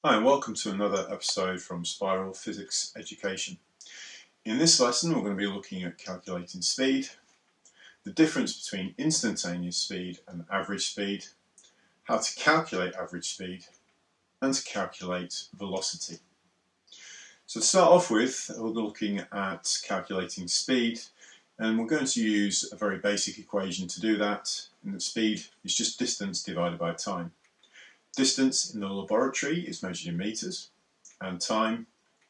Hi and welcome to another episode from Spiral Physics Education. In this lesson we're going to be looking at calculating speed, the difference between instantaneous speed and average speed, how to calculate average speed, and to calculate velocity. So to start off with, we're looking at calculating speed, and we're going to use a very basic equation to do that, and that speed is just distance divided by time. Distance in the laboratory is measured in meters, and time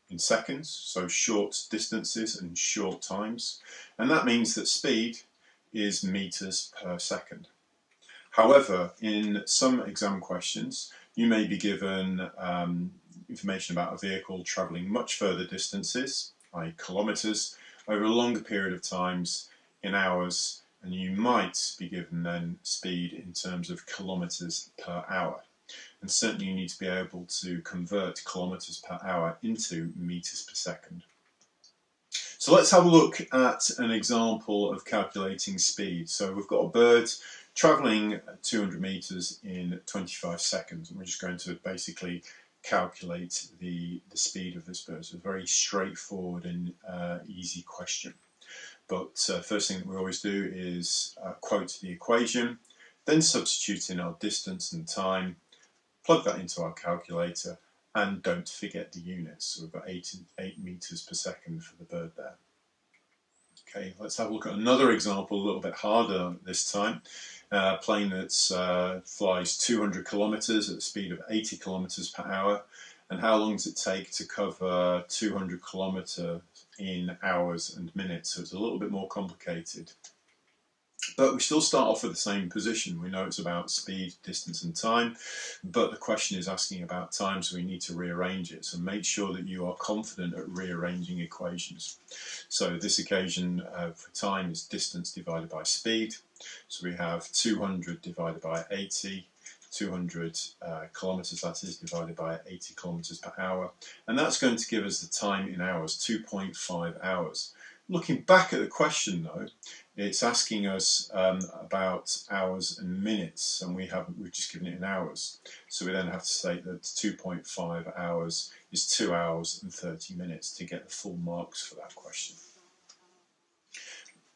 in seconds, so short distances and short times, and that means that speed is meters per second. However, in some exam questions you may be given information about a vehicle travelling much further distances, i.e. kilometres, over a longer period of times in hours, and you might be given then speed in terms of kilometres per hour. And certainly you need to be able to convert kilometres per hour into meters per second. So let's have a look at an example of calculating speed. So we've got a bird travelling 200 metres in 25 seconds, and we're just going to basically calculate the speed of this bird. So a very straightforward and easy question. But first thing that we always do is quote the equation, then substitute in our distance and time, plug that into our calculator, and don't forget the units. So we've got 8 meters per second for the bird there. Okay, let's have a look at another example, a little bit harder this time. A plane that flies 200 kilometers at the speed of 80 kilometers per hour. And how long does it take to cover 200 kilometers in hours and minutes? So it's a little bit more complicated. But we still start off with the same position. We know it's about speed, distance and time, but the question is asking about time, so we need to rearrange it. So make sure that you are confident at rearranging equations. So this occasion for time is distance divided by speed. So we have 200 divided by 80, 200 kilometers, that is, divided by 80 kilometers per hour. And that's going to give us the time in hours, 2.5 hours. Looking back at the question though, it's asking us about hours and minutes, and we've just given it in hours. So we then have to say that 2.5 hours is 2 hours and 30 minutes to get the full marks for that question.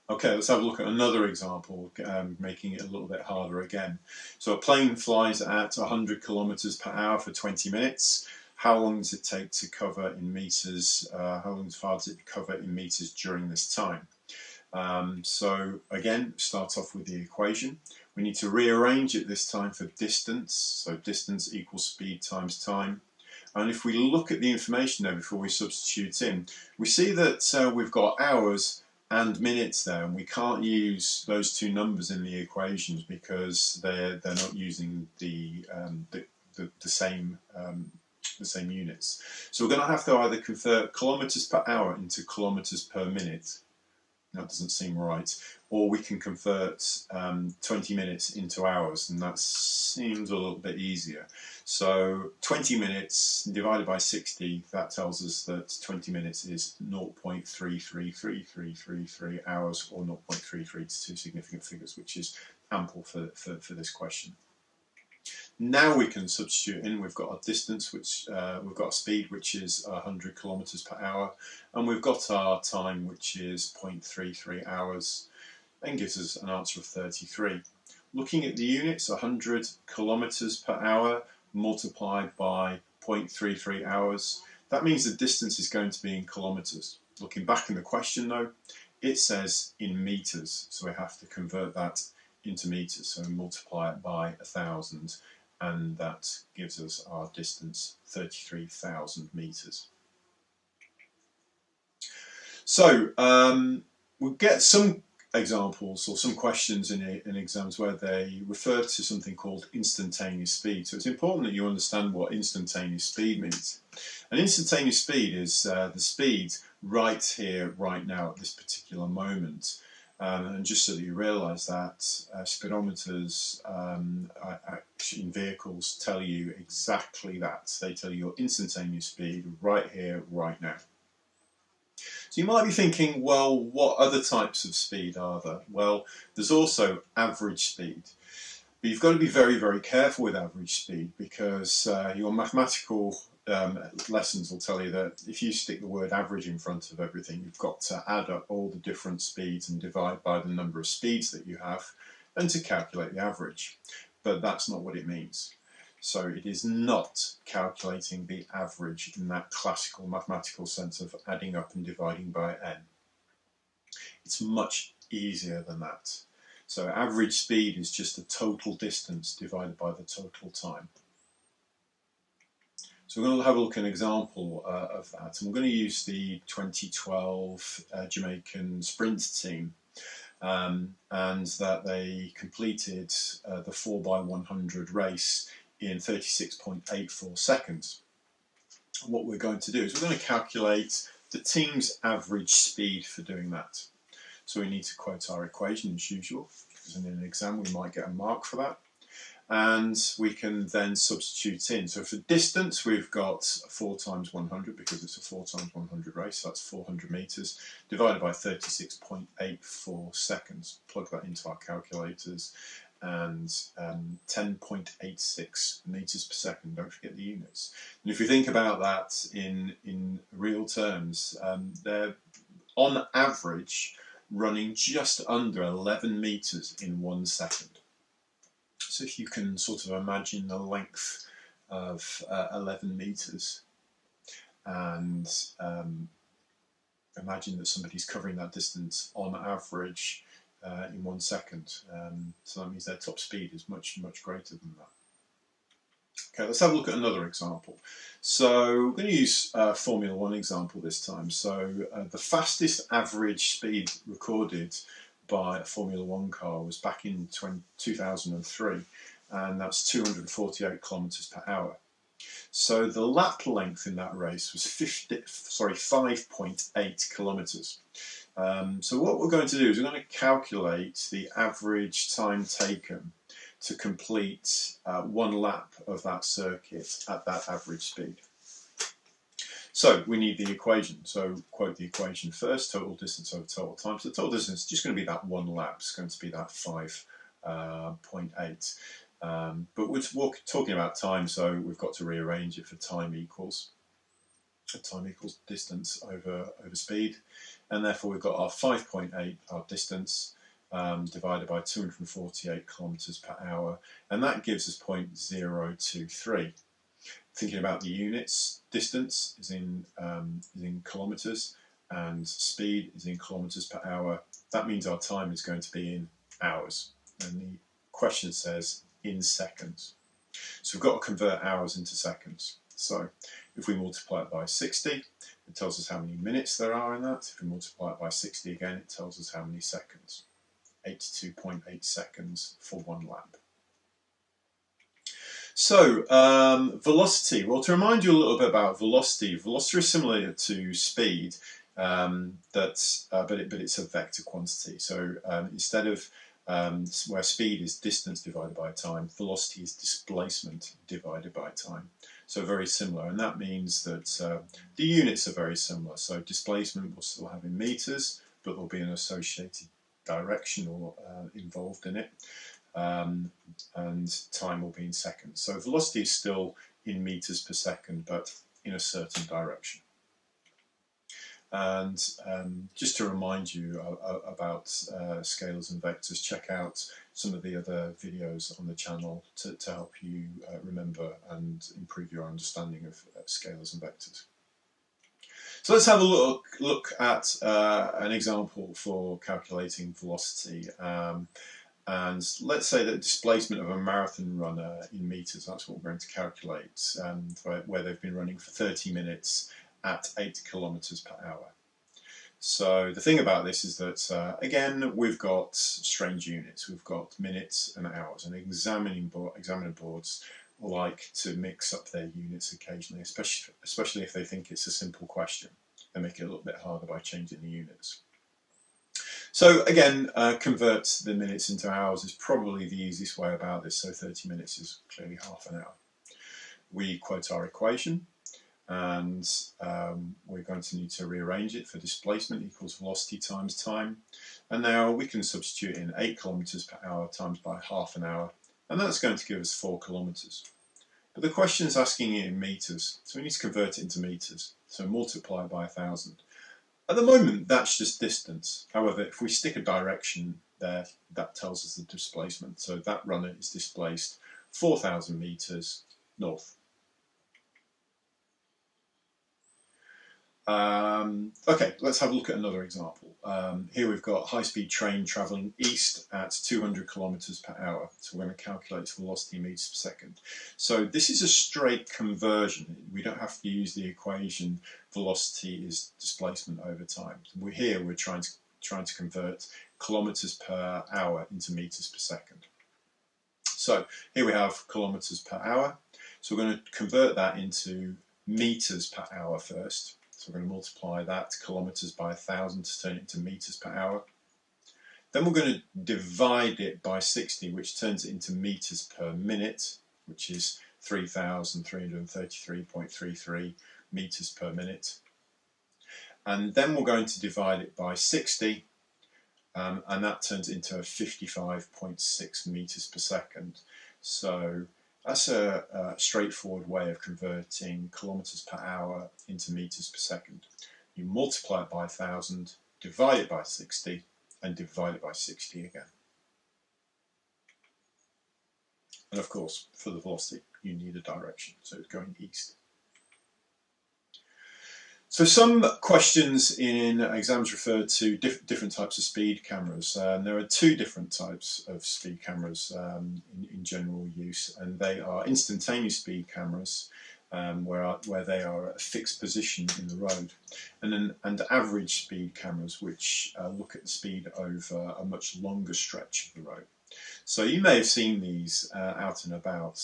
Okay, let's have a look at another example, making it a little bit harder again. So a plane flies at 100 kilometers per hour for 20 minutes. How long does it take to cover in meters? How far does it cover in meters during this time? So again, start off with the equation. We need to rearrange it this time for distance. So distance equals speed times time. And if we look at the information there before we substitute in, we see that we've got hours and minutes there, and we can't use those two numbers in the equations because they're not using the same units. So we're going to have to either convert kilometers per hour into kilometers per minute. That doesn't seem right. Or we can convert 20 minutes into hours, and that seems a little bit easier. So 20 minutes divided by 60, that tells us that 20 minutes is 0.333333 hours, or 0.33 to two significant figures, which is ample for this question. Now we can substitute in. We've got our distance, which we've got a speed which is 100 kilometers per hour, and we've got our time which is 0.33 hours, and gives us an answer of 33. Looking at the units, 100 kilometers per hour multiplied by 0.33 hours, that means the distance is going to be in kilometers. Looking back in the question though, it says in meters, so we have to convert that into meters, so multiply it by 1,000, and that gives us our distance, 33,000 meters. So we'll get some examples or some questions in exams where they refer to something called instantaneous speed. So it's important that you understand what instantaneous speed means. And instantaneous speed is the speed right here, right now, at this particular moment. And just so that you realise that speedometers in vehicles tell you exactly that. They tell you your instantaneous speed right here, right now. So you might be thinking, well, what other types of speed are there? Well, there's also average speed. But you've got to be very, very careful with average speed, because your mathematical lessons will tell you that if you stick the word average in front of everything, you've got to add up all the different speeds and divide by the number of speeds that you have and to calculate the average. But that's not what it means. So it is not calculating the average in that classical mathematical sense of adding up and dividing by n. It's much easier than that. So average speed is just the total distance divided by the total time. So we're going to have a look at an example of that, and we're going to use the 2012 Jamaican sprint team, and that they completed the 4x100 race in 36.84 seconds. And what we're going to do is we're going to calculate the team's average speed for doing that. So we need to quote our equation as usual, because in an exam we might get a mark for that. And we can then substitute in. So for distance, we've got 4 times 100, because it's a 4 times 100 race, so that's 400 metres, divided by 36.84 seconds. Plug that into our calculators, and 10.86 metres per second, don't forget the units. And if you think about that in real terms, they're on average running just under 11 metres in 1 second. So if you can sort of imagine the length of 11 metres, and imagine that somebody's covering that distance on average in 1 second. So that means their top speed is much, much greater than that. Okay, let's have a look at another example. So we're going to use Formula 1 example this time. So the fastest average speed recorded by a Formula 1 car was back in 2003, and that's 248 kilometers per hour. So the lap length in that race was 5.8 kilometers. So what we're going to do is we're going to calculate the average time taken to complete 1 lap of that circuit at that average speed. So we need the equation. So quote the equation first: total distance over total time. So the total distance is just going to be that 1 lap. It's going to be that 5.8. But we're talking about time, so we've got to rearrange it for time equals distance over speed, and therefore we've got our 5.8, our distance, divided by 248 kilometers per hour, and that gives us 0.023. Thinking about the units, distance is in kilometers and speed is in kilometers per hour. That means our time is going to be in hours, and the question says in seconds. So we've got to convert hours into seconds. So if we multiply it by 60, it tells us how many minutes there are in that. If we multiply it by 60 again, it tells us how many seconds. 82.8 seconds for 1 lap. So, velocity. Well, to remind you a little bit about velocity, velocity is similar to speed, but it's a vector quantity. So instead of where speed is distance divided by time, velocity is displacement divided by time. So very similar, and that means that the units are very similar. So displacement will still have in meters, but there'll be an associated direction involved in it. And time will be in seconds. So velocity is still in meters per second, but in a certain direction. And just to remind you about scalars and vectors, check out some of the other videos on the channel to help you remember and improve your understanding of scalars and vectors. So let's have a look at an example for calculating velocity. And let's say that displacement of a marathon runner in meters, that's what we're going to calculate, where they've been running for 30 minutes at 8 kilometers per hour. So the thing about this is that, again, we've got strange units. We've got minutes and hours, and examiner boards like to mix up their units occasionally, especially if they think it's a simple question. They make it a little bit harder by changing the units. So again, convert the minutes into hours is probably the easiest way about this. So 30 minutes is clearly half an hour. We quote our equation, and we're going to need to rearrange it for displacement equals velocity times time. And now we can substitute in 8 kilometers per hour times by half an hour and that's going to give us 4 kilometres. But the question is asking it in metres, so we need to convert it into metres, so multiply by 1,000. At the moment that's just distance, however if we stick a direction there, that tells us the displacement, so that runner is displaced 4,000 metres north. Okay, let's have a look at another example. Here we've got a high-speed train travelling east at 200 kilometers per hour. So we're going to calculate its velocity in meters per second. So this is a straight conversion. We don't have to use the equation velocity is displacement over time. We're trying to convert kilometers per hour into meters per second. So here we have kilometers per hour. So we're going to convert that into meters per hour first. So we're going to multiply that kilometers by 1,000 to turn it into meters per hour. Then we're going to divide it by 60, which turns it into meters per minute, which is 3,333.33 meters per minute. And then we're going to divide it by 60, and that turns it into 55.6 meters per second. So that's a straightforward way of converting kilometers per hour into meters per second. You multiply it by 1,000, divide it by 60, and divide it by 60 again. And of course, for the velocity, you need a direction, so it's going east. So some questions in exams refer to different types of speed cameras. There are 2 different types of speed cameras in general use, and they are instantaneous speed cameras, where they are at a fixed position in the road, and average speed cameras, which look at the speed over a much longer stretch of the road. So you may have seen these out and about,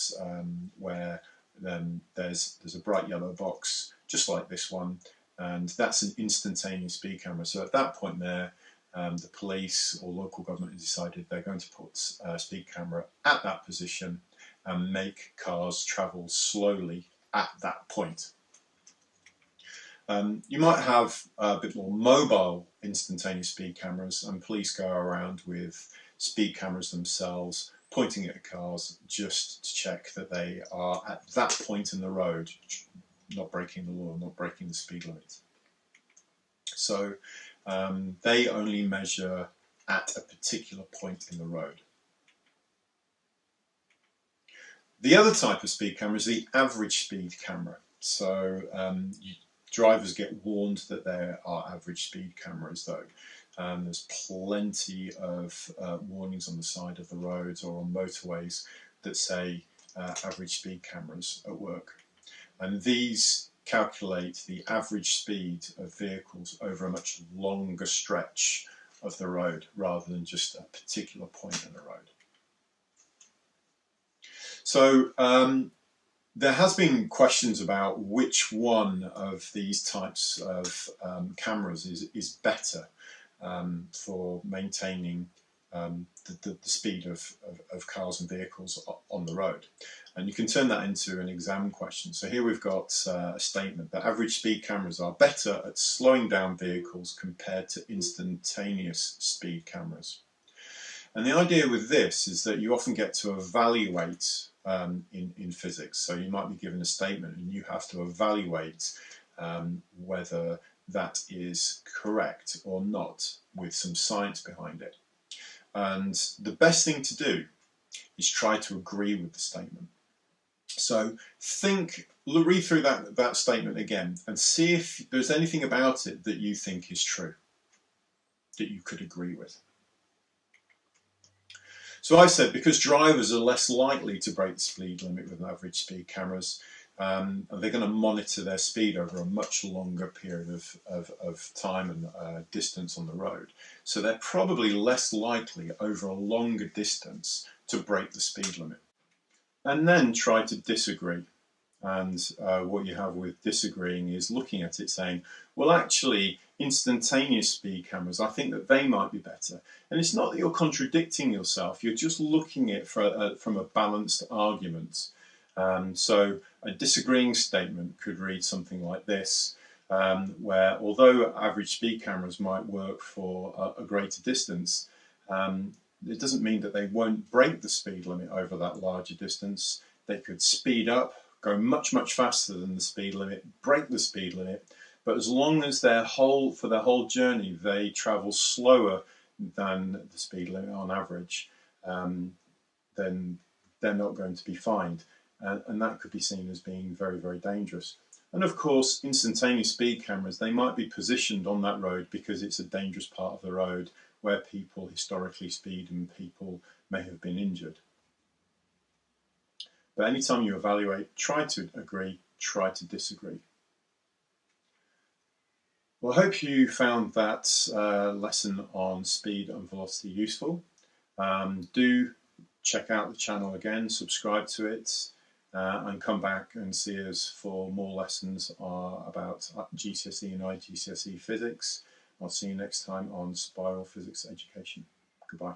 where there's a bright yellow box just like this one, and that's an instantaneous speed camera. So at that point there, the police or local government has decided they're going to put a speed camera at that position and make cars travel slowly at that point. You might have a bit more mobile instantaneous speed cameras, and police go around with speed cameras themselves, pointing at cars just to check that they are at that point in the road, not breaking the law, not breaking the speed limit. So they only measure at a particular point in the road. The other type of speed camera is the average speed camera. So drivers get warned that there are average speed cameras though. There's plenty of warnings on the side of the roads or on motorways that say average speed cameras at work. And these calculate the average speed of vehicles over a much longer stretch of the road rather than just a particular point in the road. So there has been questions about which one of these types of cameras is better for maintaining the speed of cars and vehicles on the road. And you can turn that into an exam question. So here we've got a statement that average speed cameras are better at slowing down vehicles compared to instantaneous speed cameras. And the idea with this is that you often get to evaluate in physics. So you might be given a statement and you have to evaluate whether that is correct or not with some science behind it. And the best thing to do is try to agree with the statement. So read through that statement again and see if there's anything about it that you think is true, that you could agree with. So I said because drivers are less likely to break the speed limit with average speed cameras, and they're going to monitor their speed over a much longer period of time and distance on the road. So they're probably less likely over a longer distance to break the speed limit. And then try to disagree. And what you have with disagreeing is looking at it saying, well, actually, instantaneous speed cameras, I think that they might be better. And it's not that you're contradicting yourself, you're just looking at it from a balanced argument. So a disagreeing statement could read something like this, where although average speed cameras might work for a greater distance, It doesn't mean that they won't break the speed limit over that larger distance. They could speed up, go much, much faster than the speed limit, break the speed limit, but as long as for their whole journey they travel slower than the speed limit on average, then they're not going to be fined. And that could be seen as being very, very dangerous. And of course, instantaneous speed cameras, they might be positioned on that road because it's a dangerous part of the road where people historically speed and people may have been injured. But anytime you evaluate, try to agree, try to disagree. Well, I hope you found that lesson on speed and velocity useful. Do check out the channel again, subscribe to it, and come back and see us for more lessons about GCSE and IGCSE physics. I'll see you next time on Spiral Physics Education. Goodbye.